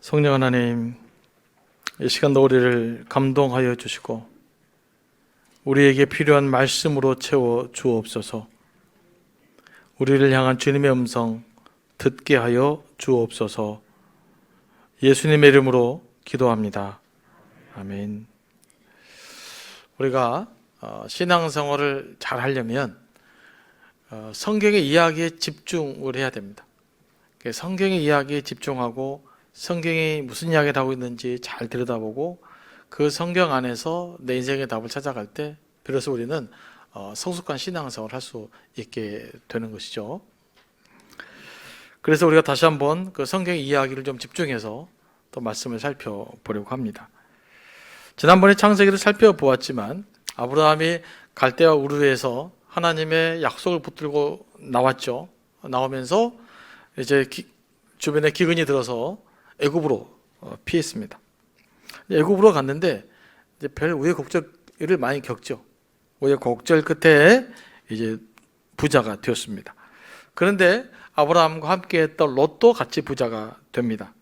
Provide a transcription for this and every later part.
성령 하나님, 이 시간도 우리를 감동하여 주시고 우리에게 필요한 말씀으로 채워 주옵소서. 우리를 향한 주님의 음성 듣게 하여 주옵소서. 예수님의 이름으로 기도합니다. 아멘. 우리가 신앙생활을 잘 하려면 성경의 이야기에 집중을 해야 됩니다. 성경의 이야기에 집중하고 성경이 무슨 이야기를 하고 있는지 잘 들여다보고 그 성경 안에서 내 인생의 답을 찾아갈 때 비로소 우리는 성숙한 신앙생활을 할 수 있게 되는 것이죠. 그래서 우리가 다시 한번 그 성경의 이야기를 좀 집중해서 또 말씀을 살펴보려고 합니다. 지난번에 창세기를 살펴보았지만 아브라함이 갈대아 우르에서 하나님의 약속을 붙들고 나왔죠. 나오면서 이제 주변에 기근이 들어서 애굽으로 피했습니다. 애굽으로 갔는데 이제 별 우여곡절을 많이 겪죠. 우여곡절 끝에 이제 부자가 되었습니다. 그런데 아브라함과 함께했던 롯도 같이 부자가 됩니다.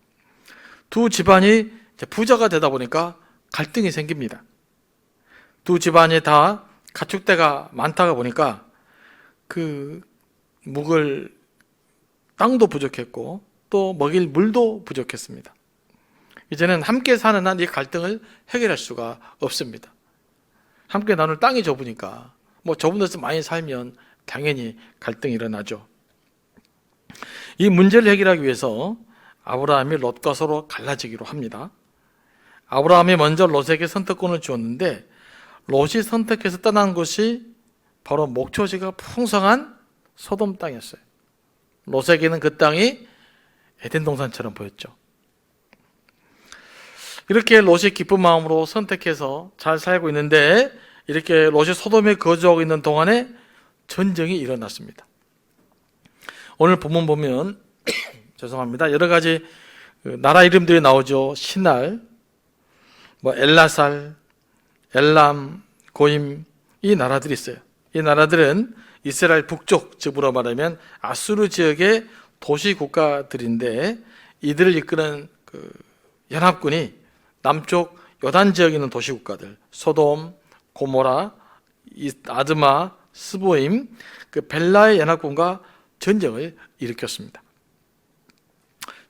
두 집안이 부자가 되다 보니까 갈등이 생깁니다. 두 집안이 다 가축대가 많다가 보니까 묵을 땅도 부족했고 또 먹일 물도 부족했습니다. 이제는 함께 사는 한 이 갈등을 해결할 수가 없습니다. 함께 나눌 땅이 좁으니까 좁은 데서 많이 살면 당연히 갈등이 일어나죠. 이 문제를 해결하기 위해서 아브라함이 롯과 서로 갈라지기로 합니다. 아브라함이 먼저 롯에게 선택권을 주었는데 롯이 선택해서 떠난 곳이 바로 목초지가 풍성한 소돔 땅이었어요. 롯에게는 그 땅이 에덴 동산처럼 보였죠. 이렇게 롯이 기쁜 마음으로 선택해서 잘 살고 있는데 이렇게 롯이 소돔에 거주하고 있는 동안에 전쟁이 일어났습니다. 오늘 본문 보면 죄송합니다. 여러 가지 나라 이름들이 나오죠. 시날, 엘라살, 엘람, 고임, 이 나라들이 있어요. 이 나라들은 이스라엘 북쪽, 즉으로 말하면 아수르 지역의 도시 국가들인데 이들을 이끄는 연합군이 남쪽 요단 지역에 있는 도시 국가들, 소돔, 고모라, 아드마, 스보임, 벨라의 연합군과 전쟁을 일으켰습니다.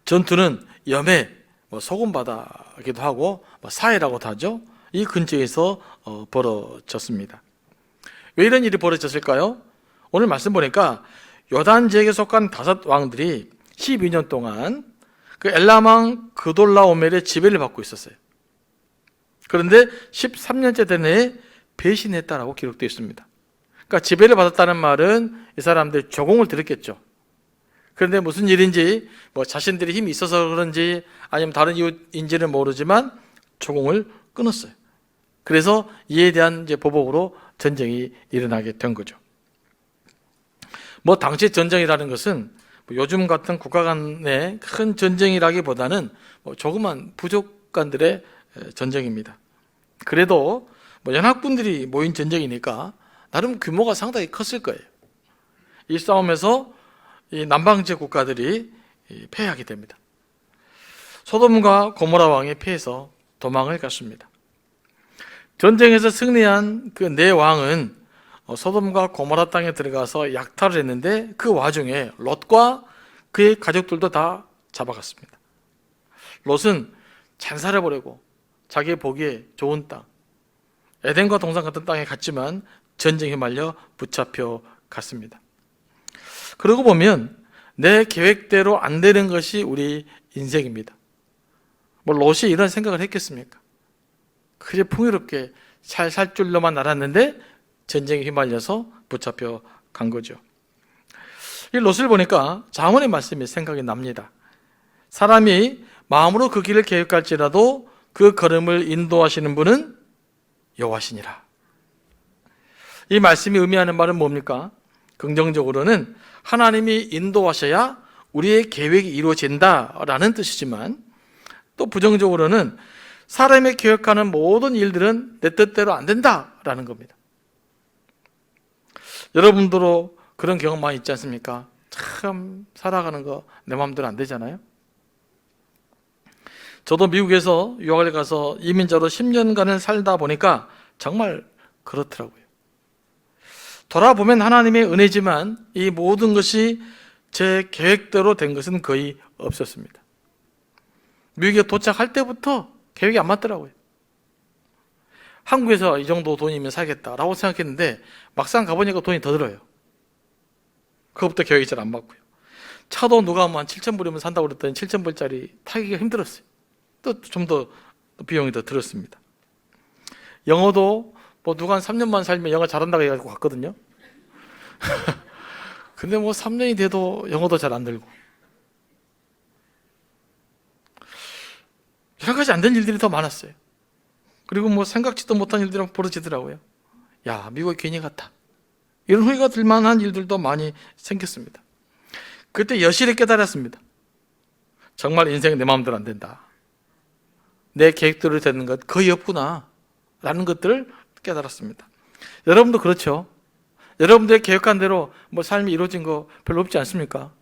전투는 염해, 소금바다기도 하고 사해라고도 하죠. 이 근처에서 벌어졌습니다. 왜 이런 일이 벌어졌을까요? 오늘 말씀 보니까 요단 지역에 속한 5 왕들이 12년 동안 엘람 왕 그돌라오멜의 지배를 받고 있었어요. 그런데 13년째 된 해에 배신했다라고 기록되어 있습니다. 그러니까 지배를 받았다는 말은 이 사람들 조공을 들었겠죠. 그런데 무슨 일인지 자신들이 힘이 있어서 그런지 아니면 다른 이유인지는 모르지만 조공을 끊었어요. 그래서 이에 대한 이제 보복으로 전쟁이 일어나게 된 거죠. 당시 전쟁이라는 것은 요즘 같은 국가 간의 큰 전쟁이라기보다는 조그만 부족 간들의 전쟁입니다. 그래도 연합군들이 모인 전쟁이니까 나름 규모가 상당히 컸을 거예요. 이 싸움에서 이 남방지역 국가들이 패하게 됩니다. 소돔과 고모라 왕이 패해서 도망을 갔습니다. 전쟁에서 승리한 그 4왕은 소돔과 고모라 땅에 들어가서 약탈을 했는데 그 와중에 롯과 그의 가족들도 다 잡아갔습니다. 롯은 잔살해버리고 자기 보기에 좋은 땅, 에덴과 동산 같은 땅에 갔지만 전쟁에 말려 붙잡혀 갔습니다. 그러고 보면 내 계획대로 안 되는 것이 우리 인생입니다. 롯이 이런 생각을 했겠습니까? 그저 풍요롭게 잘 살 줄로만 알았는데 전쟁에 휘말려서 붙잡혀 간 거죠. 이 롯을 보니까 잠언의 말씀이 생각이 납니다. 사람이 마음으로 그 길을 계획할지라도 그 걸음을 인도하시는 분은 여호와시니라. 이 말씀이 의미하는 말은 뭡니까? 긍정적으로는 하나님이 인도하셔야 우리의 계획이 이루어진다라는 뜻이지만 또 부정적으로는 사람이 계획하는 모든 일들은 내 뜻대로 안 된다라는 겁니다. 여러분들도 그런 경험 많이 있지 않습니까? 참 살아가는 거 내 마음대로 안 되잖아요. 저도 미국에서 유학을 가서 이민자로 10년간을 살다 보니까 정말 그렇더라고요. 돌아보면 하나님의 은혜지만 이 모든 것이 제 계획대로 된 것은 거의 없었습니다. 미국에 도착할 때부터 계획이 안 맞더라고요. 한국에서 이 정도 돈이면 살겠다라고 생각했는데 막상 가보니까 돈이 더 들어요. 그것부터 계획이 잘 안 맞고요. 차도 누가 한 7,000불이면 산다고 그랬더니 7,000불짜리 타기가 힘들었어요. 또 좀 더 비용이 더 들었습니다. 영어도 뭐 누가 한 3년만 살면 영어 잘한다고 해가지고 갔거든요. 근데 뭐 3년이 돼도 영어도 잘 안 들고 여러 가지 안 된 일들이 더 많았어요. 그리고 뭐 생각지도 못한 일들이 벌어지더라고요. 야, 미국에 괜히 갔다. 이런 후회가 들 만한 일들도 많이 생겼습니다. 그때 여실히 깨달았습니다. 정말 인생 내 마음대로 안 된다. 내 계획대로 되는 것 거의 없구나 라는 것들을 깨달았습니다. 여러분도 그렇죠? 여러분들의 계획한 대로 뭐 삶이 이루어진 거 별로 없지 않습니까?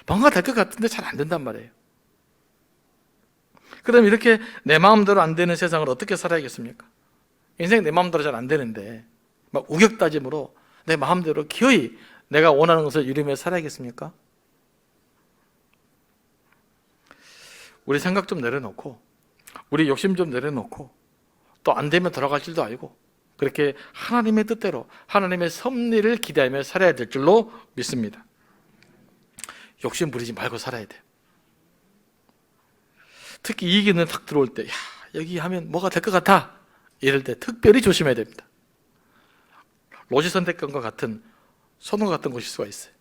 뭔가 될 것 같은데 잘 안 된단 말이에요. 그럼 이렇게 내 마음대로 안 되는 세상을 어떻게 살아야겠습니까? 인생 내 마음대로 잘 안 되는데 막 우격다짐으로 내 마음대로 기어이 내가 원하는 것을 이루며 살아야겠습니까? 우리 생각 좀 내려놓고 우리 욕심 좀 내려놓고 또 안 되면 돌아갈 줄도 알고 그렇게 하나님의 뜻대로 하나님의 섭리를 기대하며 살아야 될 줄로 믿습니다. 욕심 부리지 말고 살아야 돼요. 특히 이익이 딱 들어올 때, 야, 여기 하면 뭐가 될 것 같아. 이럴 때 특별히 조심해야 됩니다. 롯이 선택한 것 같은 소돔 같은 곳일 수가 있어요.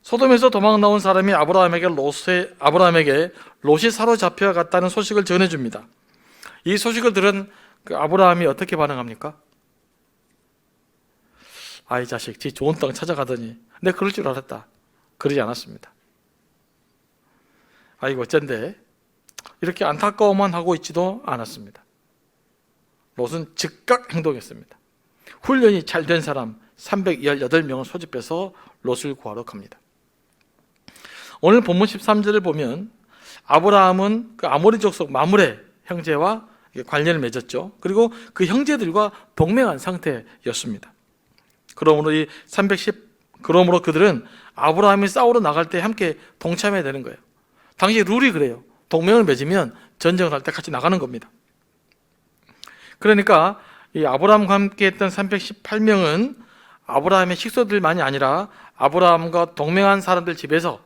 소돔에서 도망 나온 사람이 아브라함에게 롯이 사로잡혀 갔다는 소식을 전해줍니다. 이 소식을 들은 그 아브라함이 어떻게 반응합니까? 아이 자식, 지 좋은 땅 찾아가더니 내가 그럴 줄 알았다. 그러지 않았습니다. 아이고 어쩐데 이렇게 안타까워만 하고 있지도 않았습니다. 롯은 즉각 행동했습니다. 훈련이 잘 된 사람 318명을 소집해서 롯을 구하러 갑니다. 오늘 본문 13절을 보면 아브라함은 그 아모리 족속 마므레 형제와 관련을 맺었죠. 그리고 그 형제들과 동맹한 상태였습니다. 그러므로 그들은 아브라함이 싸우러 나갈 때 함께 동참해야 되는 거예요. 당시 룰이 그래요. 동맹을 맺으면 전쟁을 할 때 같이 나가는 겁니다. 그러니까 이 아브라함과 함께 했던 318명은 아브라함의 식소들만이 아니라 아브라함과 동맹한 사람들 집에서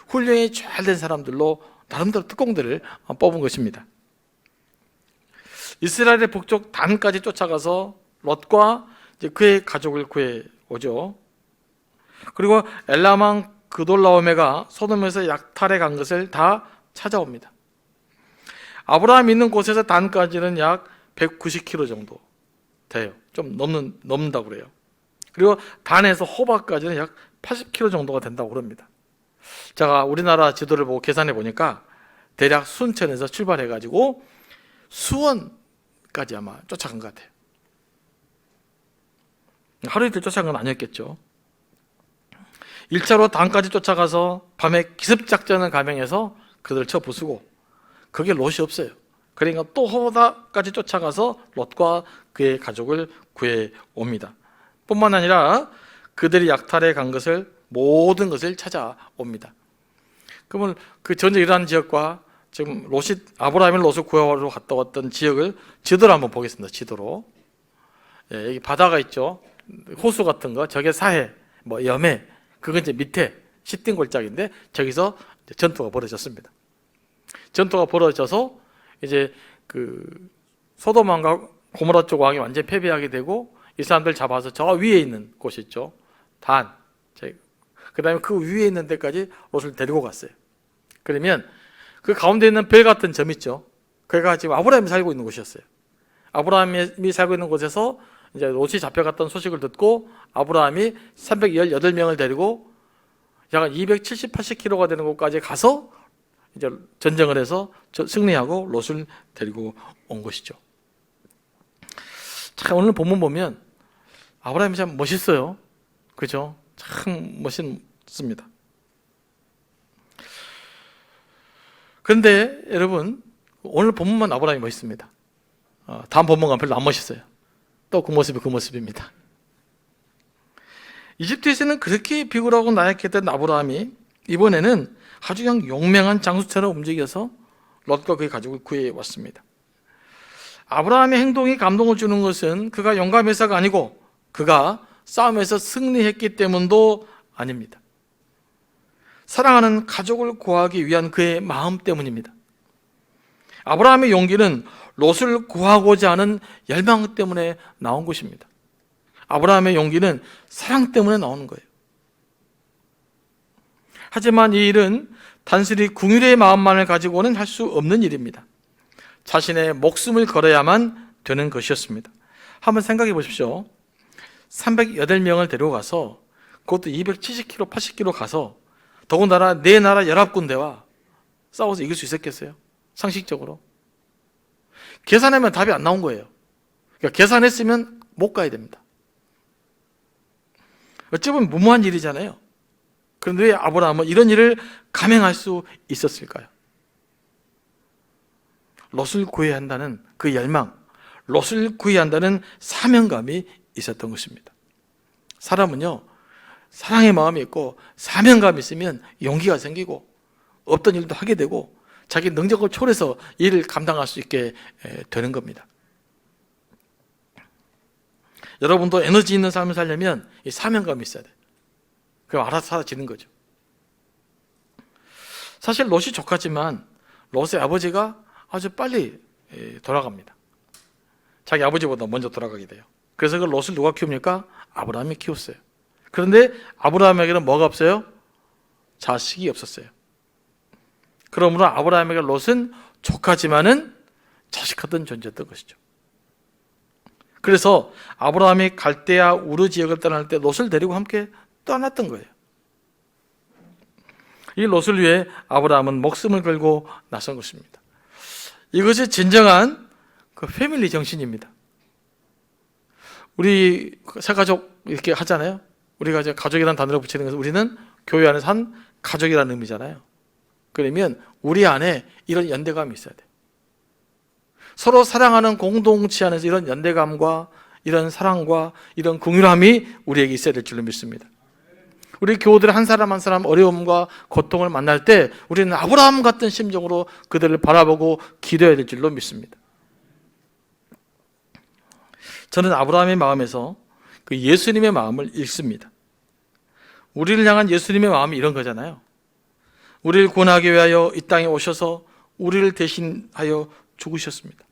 훈련이 잘 된 사람들로 나름대로 특공대를 뽑은 것입니다. 이스라엘의 북쪽 단까지 쫓아가서 롯과 이제 그의 가족을 구해오죠. 그리고 엘라망 그돌라오메가 소돔에서 약탈해 간 것을 다 찾아옵니다. 아브라함이 있는 곳에서 단까지는 약 190km 정도 돼요. 좀 넘는다고 그래요. 그리고 단에서 호박까지는 약 80km 정도가 된다고 그럽니다. 제가 우리나라 지도를 보고 계산해 보니까 대략 순천에서 출발해 가지고 수원까지 아마 쫓아간 것 같아요. 하루 이틀 쫓아간 건 아니었겠죠. 1차로 단까지 쫓아가서 밤에 기습작전을 감행해서 그들을 쳐 부수고 그게 롯이 없어요. 그러니까 또 호박까지 쫓아가서 롯과 그의 가족을 구해옵니다. 뿐만 아니라 그들이 약탈해 간 모든 것을 찾아옵니다. 그러면 그 전쟁 일어난 지역과 지금 아브라함이 롯을 구하러 갔다 왔던 지역을 지도로 한번 보겠습니다. 지도로. 예, 여기 바다가 있죠. 호수 같은 거, 저게 사해, 뭐 염해, 그건 이제 밑에 시띵 골짜기인데 저기서 이제 전투가 벌어졌습니다. 전투가 벌어져서 이제 그 소돔왕과 고모라 쪽 왕이 완전히 패배하게 되고 이 사람들 잡아서 저 위에 있는 곳이 있죠. 단. 그 다음에 그 위에 있는 데까지 롯을 데리고 갔어요. 그러면 그 가운데 있는 별 같은 점 있죠. 그가 지금 아브라함이 살고 있는 곳이었어요. 아브라함이 살고 있는 곳에서 이제 롯이 잡혀갔던 소식을 듣고 아브라함이 318명을 데리고 약 270, 80km가 되는 곳까지 가서 이제 전쟁을 해서 승리하고 롯을 데리고 온 것이죠. 자, 오늘 본문 보면 아브라함이 참 멋있어요. 그렇죠? 참 멋있습니다. 그런데 여러분, 오늘 본문만 아브라함이 멋있습니다. 다음 본문은 별로 안 멋있어요. 또 그 모습이 그 모습입니다. 이집트에서는 그렇게 비굴하고 나약했던 아브라함이 이번에는 아주 그냥 용맹한 장수처럼 움직여서 롯과 그의 가족을 구해왔습니다. 아브라함의 행동이 감동을 주는 것은 그가 용감해서가 아니고 그가 싸움에서 승리했기 때문도 아닙니다. 사랑하는 가족을 구하기 위한 그의 마음 때문입니다. 아브라함의 용기는 롯을 구하고자 하는 열망 때문에 나온 것입니다. 아브라함의 용기는 사랑 때문에 나오는 거예요. 하지만 이 일은 단순히 궁율의 마음만을 가지고는 할 수 없는 일입니다. 자신의 목숨을 걸어야만 되는 것이었습니다. 한번 생각해 보십시오. 308명을 데려가서 그것도 270km, 80km 가서 더군다나 네 나라 연합군대와 싸워서 이길 수 있었겠어요? 상식적으로. 계산하면 답이 안 나온 거예요. 그러니까 계산했으면 못 가야 됩니다. 어찌 보면 무모한 일이잖아요. 그런데 왜 아브라함은 이런 일을 감행할 수 있었을까요? 롯을 구해야 한다는 그 열망, 롯을 구해야 한다는 사명감이 있었던 것입니다. 사람은요, 사랑의 마음이 있고 사명감이 있으면 용기가 생기고 없던 일도 하게 되고 자기 능력을 초월해서 일을 감당할 수 있게 되는 겁니다. 여러분도 에너지 있는 삶을 살려면 이 사명감이 있어야 돼요. 그럼 알아서 사라지는 거죠. 사실 롯이 조카지만 롯의 아버지가 아주 빨리 돌아갑니다. 자기 아버지보다 먼저 돌아가게 돼요. 그래서 그 롯을 누가 키웁니까? 아브라함이 키웠어요. 그런데 아브라함에게는 뭐가 없어요? 자식이 없었어요. 그러므로 아브라함에게 롯은 조카지만은 자식하던 존재였던 것이죠. 그래서 아브라함이 갈대아 우르 지역을 떠날 때 롯을 데리고 함께 떠났던 거예요. 이 롯을 위해 아브라함은 목숨을 걸고 나선 것입니다. 이것이 진정한 그 패밀리 정신입니다. 우리 새가족 이렇게 하잖아요. 우리가 이제 가족이라는 단어를 붙이는 것은 우리는 교회 안에서 한 가족이라는 의미잖아요. 그러면 우리 안에 이런 연대감이 있어야 돼요. 서로 사랑하는 공동체 안에서 이런 연대감과 이런 사랑과 이런 긍휼함이 우리에게 있어야 될 줄로 믿습니다. 우리 교우들 한 사람 한 사람 어려움과 고통을 만날 때 우리는 아브라함 같은 심정으로 그들을 바라보고 기도해야 될 줄로 믿습니다. 저는 아브라함의 마음에서 그 예수님의 마음을 읽습니다. 우리를 향한 예수님의 마음이 이런 거잖아요. 우리를 구원하기 위하여 이 땅에 오셔서 우리를 대신하여 죽으셨습니다.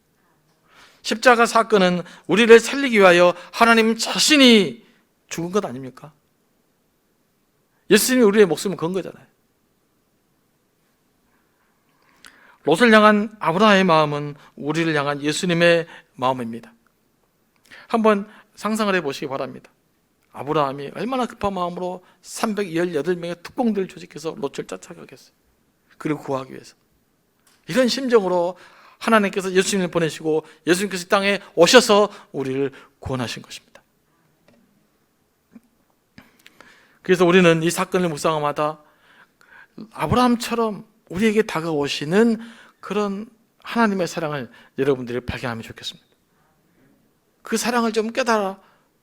십자가 사건은 우리를 살리기 위하여 하나님 자신이 죽은 것 아닙니까? 예수님이 우리의 목숨을 건 거잖아요. 롯을 향한 아브라함의 마음은 우리를 향한 예수님의 마음입니다. 한번 상상을 해보시기 바랍니다. 아브라함이 얼마나 급한 마음으로 318명의 특공대를 조직해서 롯을 쫓아가겠어요. 그리고 구하기 위해서. 이런 심정으로 하나님께서 예수님을 보내시고 예수님께서 이 땅에 오셔서 우리를 구원하신 것입니다. 그래서 우리는 이 사건을 묵상하마다 아브라함처럼 우리에게 다가오시는 그런 하나님의 사랑을 여러분들이 발견하면 좋겠습니다. 그 사랑을 좀 깨달아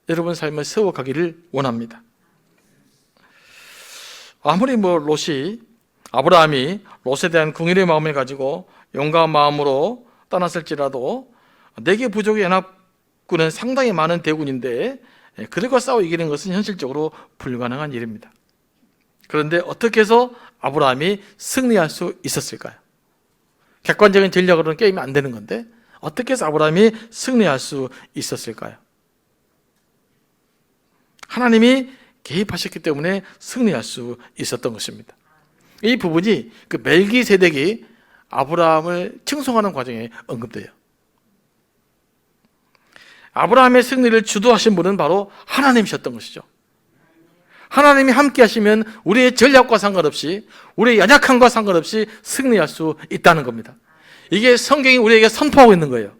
여러분 삶을 세워가기를 원합니다. 아무리 아브라함이 롯에 대한 긍휼의 마음을 가지고 용감한 마음으로 떠났을지라도 네개 부족의 연합군은 상당히 많은 대군인데 그들과 싸워 이기는 것은 현실적으로 불가능한 일입니다. 그런데 어떻게 해서 아브라함이 승리할 수 있었을까요? 객관적인 전략으로는 게임이 안 되는 건데 어떻게 해서 아브라함이 승리할 수 있었을까요? 하나님이 개입하셨기 때문에 승리할 수 있었던 것입니다. 이 부분이 그 멜기세덱이 아브라함을 칭송하는 과정에 언급돼요. 아브라함의 승리를 주도하신 분은 바로 하나님이셨던 것이죠. 하나님이 함께 하시면 우리의 전략과 상관없이 우리의 연약함과 상관없이 승리할 수 있다는 겁니다. 이게 성경이 우리에게 선포하고 있는 거예요.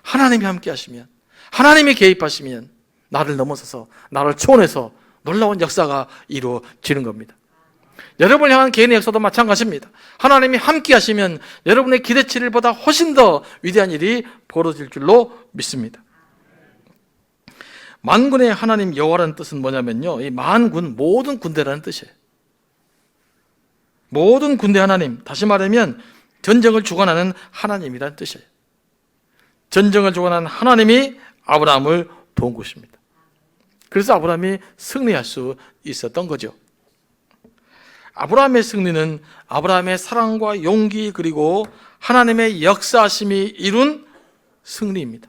하나님이 함께 하시면, 하나님이 개입하시면 나를 넘어서서 나를 초월해서 놀라운 역사가 이루어지는 겁니다. 여러분을 향한 개인의 역사도 마찬가지입니다. 하나님이 함께 하시면 여러분의 기대치를 보다 훨씬 더 위대한 일이 벌어질 줄로 믿습니다. 만군의 하나님 여호와라는 뜻은 뭐냐면요, 이 만군, 모든 군대라는 뜻이에요. 모든 군대 하나님, 다시 말하면 전쟁을 주관하는 하나님이라는 뜻이에요. 전쟁을 주관하는 하나님이 아브라함을 도운 것입니다. 그래서 아브라함이 승리할 수 있었던 거죠. 아브라함의 승리는 아브라함의 사랑과 용기 그리고 하나님의 역사하심이 이룬 승리입니다.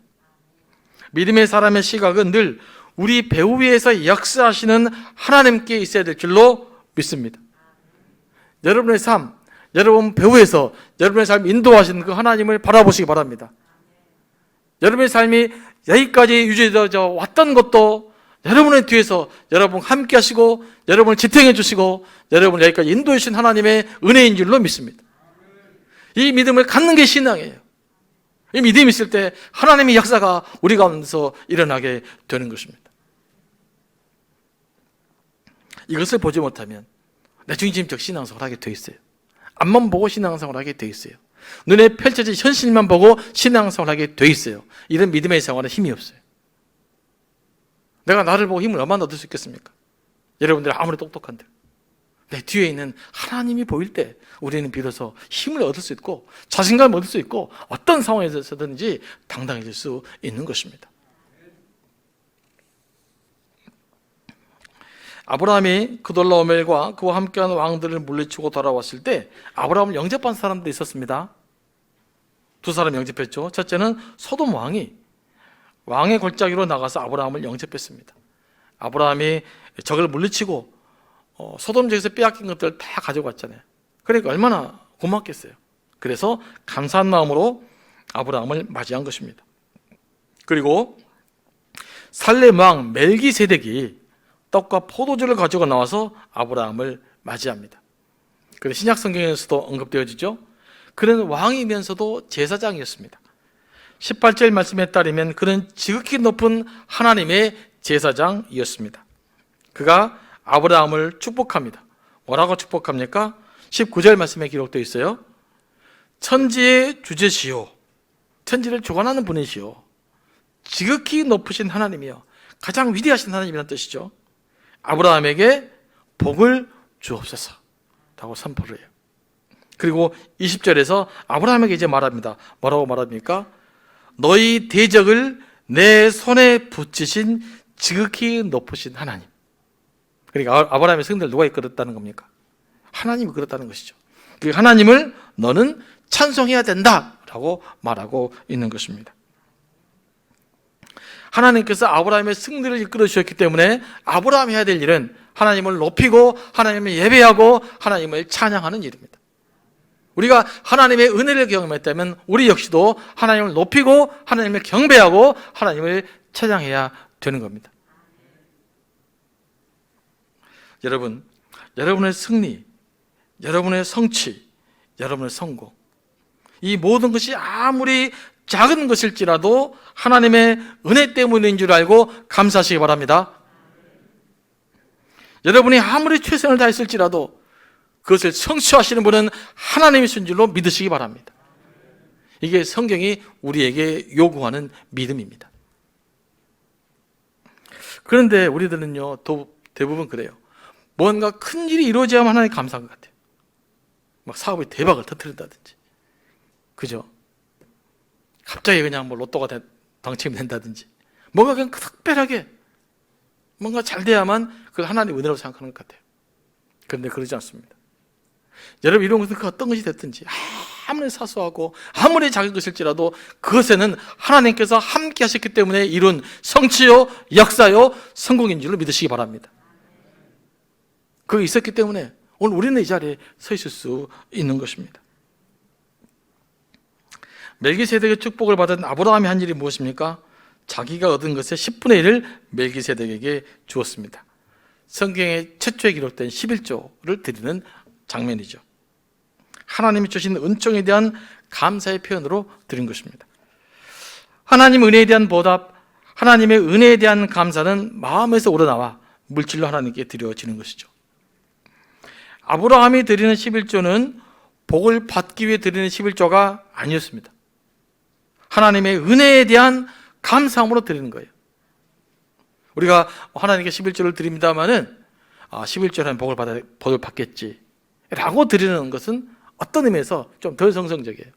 믿음의 사람의 시각은 늘 우리 배후 위에서 역사하시는 하나님께 있어야 될 줄로 믿습니다. 여러분의 삶, 여러분 배후에서 여러분의 삶 인도하시는 그 하나님을 바라보시기 바랍니다. 여러분의 삶이 여기까지 유지되어 왔던 것도 여러분의 뒤에서 여러분 함께 하시고 여러분을 지탱해 주시고 여러분을 여기까지 인도해 주신 하나님의 은혜인 줄로 믿습니다. 이 믿음을 갖는 게 신앙이에요. 이 믿음이 있을 때 하나님의 역사가 우리 가운데서 일어나게 되는 것입니다. 이것을 보지 못하면 내중심적 신앙생활을 하게 돼 있어요. 앞만 보고 신앙생활을 하게 돼 있어요. 눈에 펼쳐진 현실만 보고 신앙생활을 하게 돼 있어요. 이런 믿음의 생활은 힘이 없어요. 내가 나를 보고 힘을 얼마나 얻을 수 있겠습니까? 여러분들 아무리 똑똑한데 내 뒤에 있는 하나님이 보일 때 우리는 비로소 힘을 얻을 수 있고 자신감을 얻을 수 있고 어떤 상황에서든지 당당해질 수 있는 것입니다. 아브라함이 그돌라오멜과 그와 함께하는 왕들을 물리치고 돌아왔을 때 아브라함을 영접한 사람들이 있었습니다. 두 사람 영접했죠. 첫째는 소돔 왕이 왕의 골짜기로 나가서 아브라함을 영접했습니다. 아브라함이 적을 물리치고 소돔 지역에서 빼앗긴 것들을 다 가져갔잖아요. 그러니까 얼마나 고맙겠어요. 그래서 감사한 마음으로 아브라함을 맞이한 것입니다. 그리고 살렘 왕 멜기세덱이 떡과 포도주를 가지고 나와서 아브라함을 맞이합니다. 그래서 신약 성경에서도 언급되어지죠. 그는 왕이면서도 제사장이었습니다. 18절 말씀에 따르면 그는 지극히 높은 하나님의 제사장이었습니다. 그가 아브라함을 축복합니다. 뭐라고 축복합니까? 19절 말씀에 기록되어 있어요. 천지의 주제시오, 천지를 주관하는 분이시오, 지극히 높으신 하나님이요, 가장 위대하신 하나님이라는 뜻이죠. 아브라함에게 복을 주옵소서 라고 선포를 해요. 그리고 20절에서 아브라함에게 이제 말합니다. 뭐라고 말합니까? 너희 대적을 내 손에 붙이신 지극히 높으신 하나님. 그러니까 아브라함의 승리를 누가 이끌었다는 겁니까? 하나님이 이끌었다는 것이죠. 그 하나님을 너는 찬송해야 된다라고 말하고 있는 것입니다. 하나님께서 아브라함의 승리를 이끌어 주셨기 때문에 아브라함이 해야 될 일은 하나님을 높이고 하나님을 예배하고 하나님을 찬양하는 일입니다. 우리가 하나님의 은혜를 경험했다면 우리 역시도 하나님을 높이고 하나님을 경배하고 하나님을 찬양해야 되는 겁니다. 여러분, 여러분의 승리, 여러분의 성취, 여러분의 성공, 이 모든 것이 아무리 작은 것일지라도 하나님의 은혜 때문인 줄 알고 감사하시기 바랍니다. 여러분이 아무리 최선을 다했을지라도 그것을 성취하시는 분은 하나님이신 줄로 믿으시기 바랍니다. 이게 성경이 우리에게 요구하는 믿음입니다. 그런데 우리들은요, 대부분 그래요. 뭔가 큰 일이 이루어져야만 하나님 감사한 것 같아요. 막 사업이 대박을 터뜨린다든지, 그죠? 갑자기 그냥 뭐 로또가 당첨이 된다든지, 뭔가 그냥 특별하게 뭔가 잘 돼야만 그걸 하나님의 은혜라고 생각하는 것 같아요. 그런데 그러지 않습니다. 여러분, 이런 것은 그 어떤 것이 됐든지 아무리 사소하고 아무리 작은 것일지라도 그것에는 하나님께서 함께 하셨기 때문에 이룬 성취요, 역사요, 성공인 줄로 믿으시기 바랍니다. 그게 있었기 때문에 오늘 우리는 이 자리에 서 있을 수 있는 것입니다. 멜기세덱의 축복을 받은 아브라함이 한 일이 무엇입니까? 자기가 얻은 것의 10분의 1을 멜기세덱에게 주었습니다. 성경에 최초에 기록된 11조를 드리는 장면이죠. 하나님이 주신 은총에 대한 감사의 표현으로 드린 것입니다. 하나님 은혜에 대한 보답, 하나님의 은혜에 대한 감사는 마음에서 우러나와 물질로 하나님께 드려지는 것이죠. 아브라함이 드리는 11조는 복을 받기 위해 드리는 11조가 아니었습니다. 하나님의 은혜에 대한 감사함으로 드리는 거예요. 우리가 하나님께 11조를 드립니다마는 11조라는 복을 받겠지 라고 드리는 것은 어떤 의미에서 좀 덜 성성적이에요.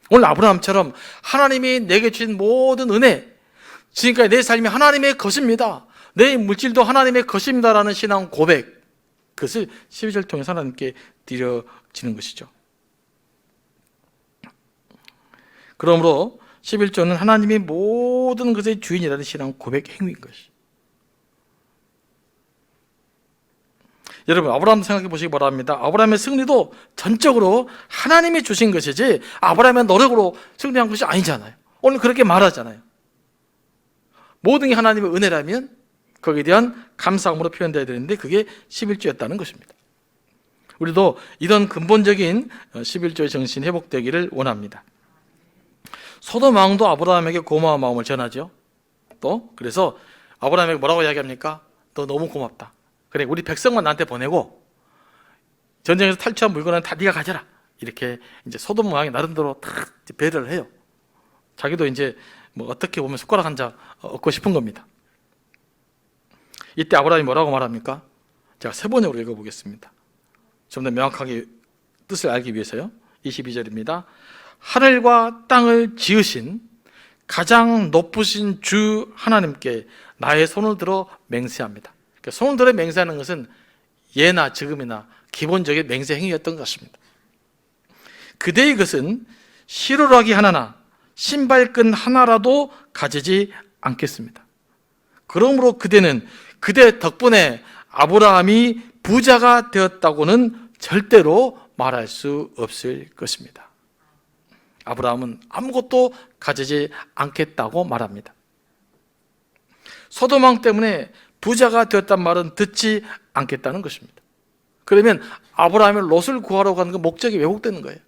오늘 아브라함처럼 하나님이 내게 주신 모든 은혜, 지금까지 내 삶이 하나님의 것입니다, 내 물질도 하나님의 것입니다라는 신앙 고백, 그것을 12절을 통해서 하나님께 드려지는 것이죠. 그러므로 11조는 하나님이 모든 것의 주인이라는 신앙 고백 행위인 것이죠. 여러분, 아브라함 생각해 보시기 바랍니다. 아브라함의 승리도 전적으로 하나님이 주신 것이지 아브라함의 노력으로 승리한 것이 아니잖아요. 오늘 그렇게 말하잖아요. 모든 게 하나님의 은혜라면 거기에 대한 감사함으로 표현되어야 되는데 그게 11조였다는 것입니다. 우리도 이런 근본적인 11조의 정신이 회복되기를 원합니다. 소돔 왕도 아브라함에게 고마운 마음을 전하죠. 또 그래서 아브라함에게 뭐라고 이야기합니까? 너 너무 고맙다. 그래, 우리 백성만 나한테 보내고 전쟁에서 탈취한 물건은 다 네가 가져라. 이렇게 이제 소돔 왕이 나름대로 다 배려를 해요. 자기도 이제 뭐 어떻게 보면 숟가락 한 장 얻고 싶은 겁니다. 이때 아브라함이 뭐라고 말합니까? 제가 세 번역으로 읽어보겠습니다. 좀 더 명확하게 뜻을 알기 위해서요. 22절입니다. 하늘과 땅을 지으신 가장 높으신 주 하나님께 나의 손을 들어 맹세합니다. 그러니까 손을 들어 맹세하는 것은 예나 지금이나 기본적인 맹세 행위였던 것입니다. 그대의 것은 시루라기 하나나 신발끈 하나라도 가지지 않겠습니다. 그러므로 그대는 그대 덕분에 아브라함이 부자가 되었다고는 절대로 말할 수 없을 것입니다. 아브라함은 아무것도 가지지 않겠다고 말합니다. 소돔 왕 때문에 부자가 되었단 말은 듣지 않겠다는 것입니다. 그러면 아브라함이 롯을 구하러 가는 그 목적이 왜곡되는 거예요.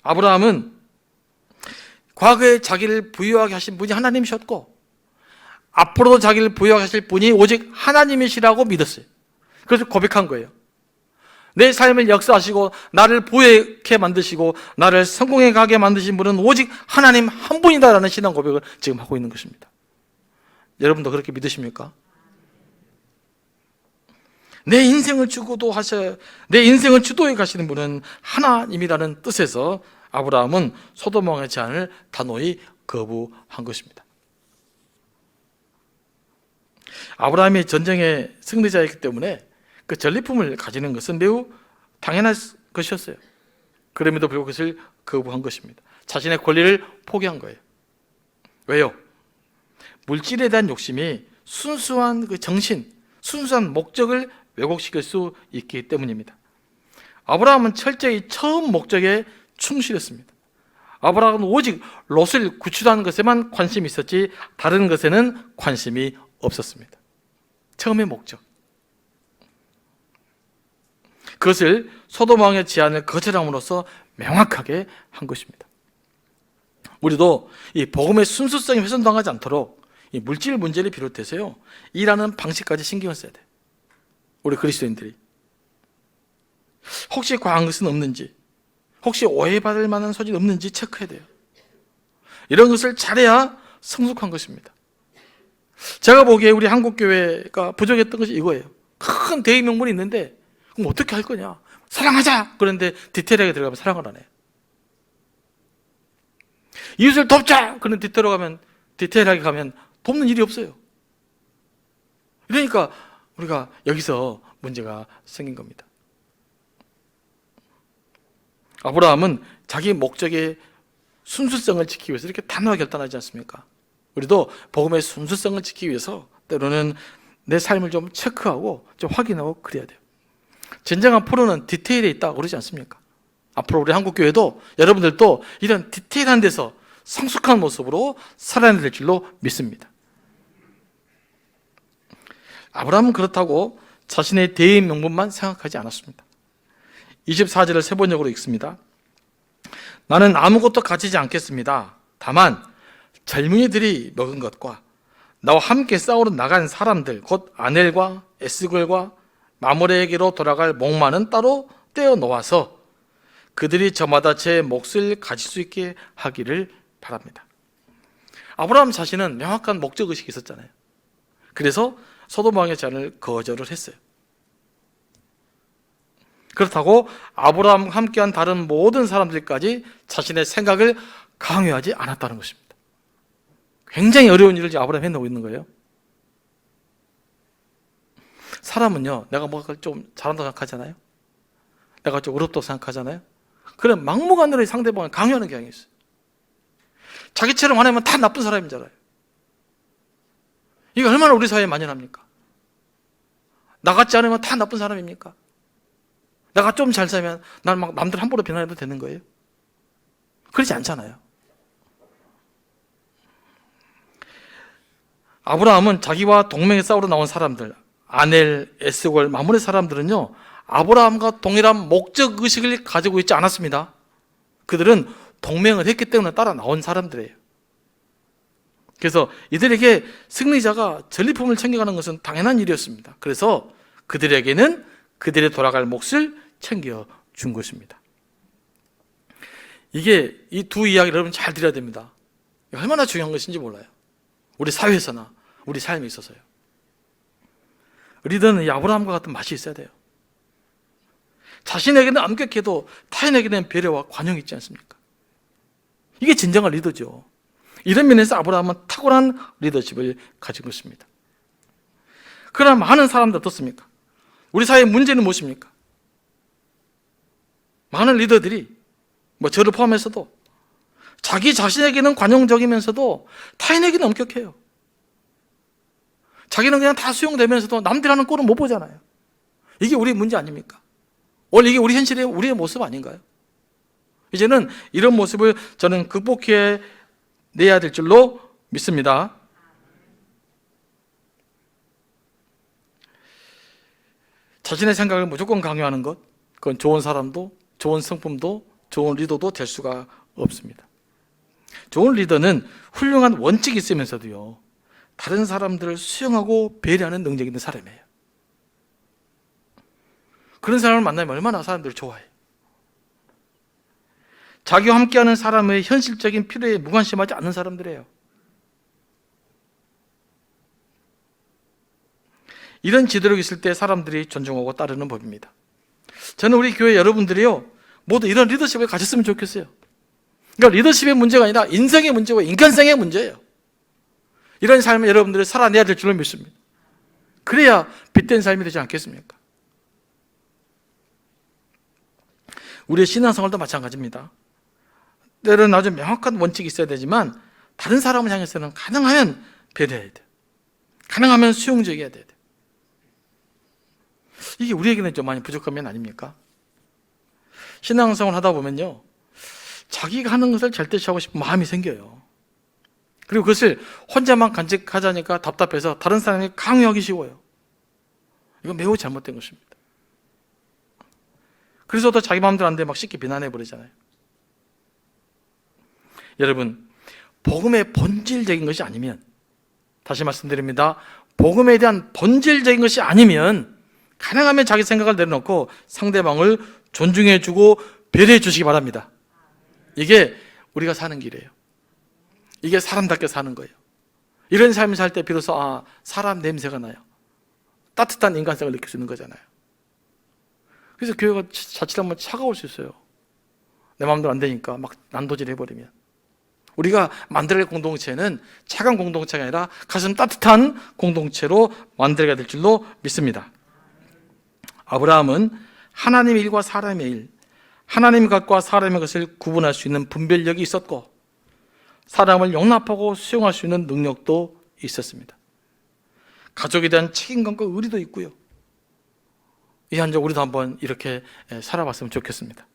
아브라함은 과거에 자기를 부유하게 하신 분이 하나님이셨고 앞으로도 자기를 부유하게 하실 분이 오직 하나님이시라고 믿었어요. 그래서 고백한 거예요. 내 삶을 역사하시고 나를 부유하게 만드시고 나를 성공해 가게 만드신 분은 오직 하나님 한 분이다라는 신앙 고백을 지금 하고 있는 것입니다. 여러분도 그렇게 믿으십니까? 내 인생을 내 인생을 주도해 가시는 분은 하나님이라는 뜻에서 아브라함은 소돔 왕의 제안을 단호히 거부한 것입니다. 아브라함이 전쟁의 승리자였기 때문에 그 전리품을 가지는 것은 매우 당연한 것이었어요. 그럼에도 불구하고 그것을 거부한 것입니다. 자신의 권리를 포기한 거예요. 왜요? 물질에 대한 욕심이 순수한 그 정신, 순수한 목적을 왜곡시킬 수 있기 때문입니다. 아브라함은 철저히 처음 목적에 충실했습니다. 아브라함은 오직 롯을 구출하는 것에만 관심이 있었지 다른 것에는 관심이 없었습니다. 처음의 목적. 그것을 소돔 왕의 제안을 거절함으로써 명확하게 한 것입니다. 우리도 이 복음의 순수성이 훼손당하지 않도록 이 물질 문제를 비롯해서요, 일하는 방식까지 신경을 써야 돼요. 우리 그리스도인들이 혹시 과한 것은 없는지, 혹시 오해받을 만한 소질이 없는지 체크해야 돼요. 이런 것을 잘해야 성숙한 것입니다. 제가 보기에 우리 한국교회가 부족했던 것이 이거예요. 큰 대의 명분이 있는데 그럼 어떻게 할 거냐? 사랑하자! 그런데 디테일하게 들어가면 사랑을 안 해요. 이웃을 돕자! 그런데 디테일하게 가면 돕는 일이 없어요. 그러니까 우리가 여기서 문제가 생긴 겁니다. 아브라함은 자기 목적의 순수성을 지키기 위해서 이렇게 단호하게 결단하지 않습니까? 우리도 복음의 순수성을 지키기 위해서 때로는 내 삶을 좀 체크하고 좀 확인하고 그래야 돼요. 진정한 프로는 디테일에 있다고 그러지 않습니까? 앞으로 우리 한국교회도 여러분들도 이런 디테일한 데서 성숙한 모습으로 살아내야 될 줄로 믿습니다. 아브라함은 그렇다고 자신의 대의 명분만 생각하지 않았습니다. 24절을 세 번역으로 읽습니다. 나는 아무것도 가지지 않겠습니다. 다만 젊은이들이 먹은 것과 나와 함께 싸우러 나간 사람들, 곧 아넬과 에스골과 마므레에게로 돌아갈 목마는 따로 떼어 놓아서 그들이 저마다 제 몫을 가질 수 있게 하기를 바랍니다. 아브라함 자신은 명확한 목적의식이 있었잖아요. 그래서 소돔왕의 제안을 거절을 했어요. 그렇다고 아브라함과 함께한 다른 모든 사람들까지 자신의 생각을 강요하지 않았다는 것입니다. 굉장히 어려운 일을 아브라함이 해내고 있는 거예요. 사람은요, 내가 뭔가 좀 잘한다고 생각하잖아요. 내가 좀 어렵다고 생각하잖아요. 그럼 막무가내로 상대방을 강요하는 경향이 있어요. 자기처럼 안 하면 다 나쁜 사람인 줄 알아요. 이게 얼마나 우리 사회에 만연합니까? 나 같지 않으면 다 나쁜 사람입니까? 내가 좀 잘 살면 난 막 남들 함부로 비난해도 되는 거예요? 그렇지 않잖아요. 아브라함은 자기와 동맹에 싸우러 나온 사람들, 아넬, 에스골, 마므레 사람들은요, 아브라함과 동일한 목적의식을 가지고 있지 않았습니다. 그들은 동맹을 했기 때문에 따라 나온 사람들이에요. 그래서 이들에게 승리자가 전리품을 챙겨가는 것은 당연한 일이었습니다. 그래서 그들에게는 그들의 돌아갈 몫을 챙겨준 것입니다. 이게 이 두 이야기를 여러분 잘 들어야 됩니다. 얼마나 중요한 것인지 몰라요. 우리 사회에서나 우리 삶에 있어서요. 리더는 이 아브라함과 같은 맛이 있어야 돼요. 자신에게는 엄격해도 타인에게는 배려와 관용이 있지 않습니까? 이게 진정한 리더죠. 이런 면에서 아브라함은 탁월한 리더십을 가지고 있습니다. 그러나 많은 사람들 어떻습니까? 우리 사회의 문제는 무엇입니까? 많은 리더들이 저를 포함해서도 자기 자신에게는 관용적이면서도 타인에게는 엄격해요. 자기는 그냥 다 수용되면서도 남들 하는 꼴은 못 보잖아요. 이게 우리의 문제 아닙니까? 원래 이게 우리 현실의 우리의 모습 아닌가요? 이제는 이런 모습을 저는 극복해 내야 될 줄로 믿습니다. 자신의 생각을 무조건 강요하는 것, 그건 좋은 사람도, 좋은 성품도, 좋은 리더도 될 수가 없습니다. 좋은 리더는 훌륭한 원칙이 있으면서도요, 다른 사람들을 수용하고 배려하는 능력이 있는 사람이에요. 그런 사람을 만나면 얼마나 사람들을 좋아해요. 자기와 함께하는 사람의 현실적인 필요에 무관심하지 않는 사람들이에요. 이런 지도력이 있을 때 사람들이 존중하고 따르는 법입니다. 저는 우리 교회 여러분들이요, 모두 이런 리더십을 가졌으면 좋겠어요. 그러니까 리더십의 문제가 아니라 인성의 문제고 인간성의 문제예요. 이런 삶을 여러분들이 살아내야 될 줄로 믿습니다. 그래야 빛된 삶이 되지 않겠습니까? 우리의 신앙생활도 마찬가지입니다. 때로는 아주 명확한 원칙이 있어야 되지만 다른 사람을 향해서는 가능하면 배려해야 돼요. 가능하면 수용적이어야 돼요. 이게 우리에게는 좀 많이 부족한 면 아닙니까? 신앙생활 하다 보면요, 자기가 하는 것을 절대시하고 싶은 마음이 생겨요. 그리고 그것을 혼자만 간직하자니까 답답해서 다른 사람이 강요하기 쉬워요. 이건 매우 잘못된 것입니다. 그래서 또 자기 마음대로 안 돼 막 쉽게 비난해버리잖아요. 여러분, 복음의 본질적인 것이 아니면, 다시 말씀드립니다, 복음에 대한 본질적인 것이 아니면 가능하면 자기 생각을 내려놓고 상대방을 존중해주고 배려해 주시기 바랍니다. 이게 우리가 사는 길이에요. 이게 사람답게 사는 거예요. 이런 삶을 살 때 비로소 사람 냄새가 나요. 따뜻한 인간성을 느낄 수 있는 거잖아요. 그래서 교회가 자칫 한번 차가울 수 있어요. 내 마음대로 안 되니까 막 난도질 해버리면. 우리가 만들어야 할 공동체는 차가운 공동체가 아니라 가슴 따뜻한 공동체로 만들어야 될 줄로 믿습니다. 아브라함은 하나님의 일과 사람의 일, 하나님의 것과 사람의 것을 구분할 수 있는 분별력이 있었고 사람을 용납하고 수용할 수 있는 능력도 있었습니다. 가족에 대한 책임감과 의리도 있고요. 이 한적 우리도 한번 이렇게 살아봤으면 좋겠습니다.